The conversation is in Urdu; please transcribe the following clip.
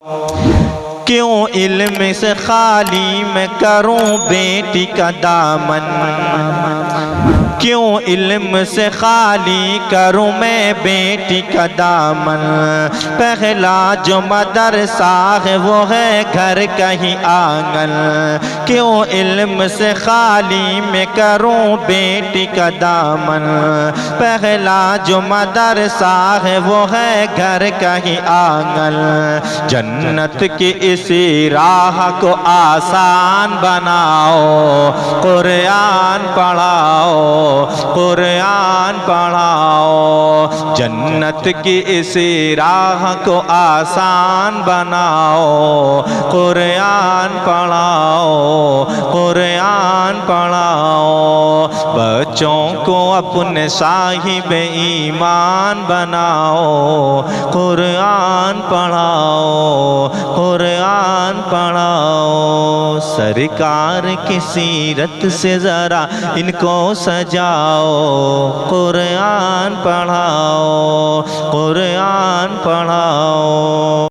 کیوں علم سے خالی میں کروں بیٹی کا دامن، کیوں علم سے خالی کروں میں بیٹی کا دامن، پہلا جو مدرسہ ہے وہ ہے گھر کا ہی آنگن، کیوں علم سے خالی میں کروں بیٹی کا دامن، پہلا جو مدرسہ ہے وہ ہے گھر کا ہی آنگن، جنت کی اسی راہ کو آسان بناؤ، قرآن پڑھاؤ، قرآن پڑھاؤ، جنت کی اسی راہ کو آسان بناؤ، قرآن پڑھاؤ، قرآن پڑھاؤ، بچوں کو اپنے صاحب ایمان بناؤ، قرآن پڑھاؤ، قرآن پڑھاؤ، سرکار کی سیرت سے ذرا ان کو سجاؤ، قرآن پڑھاؤ، قرآن پڑھاؤ۔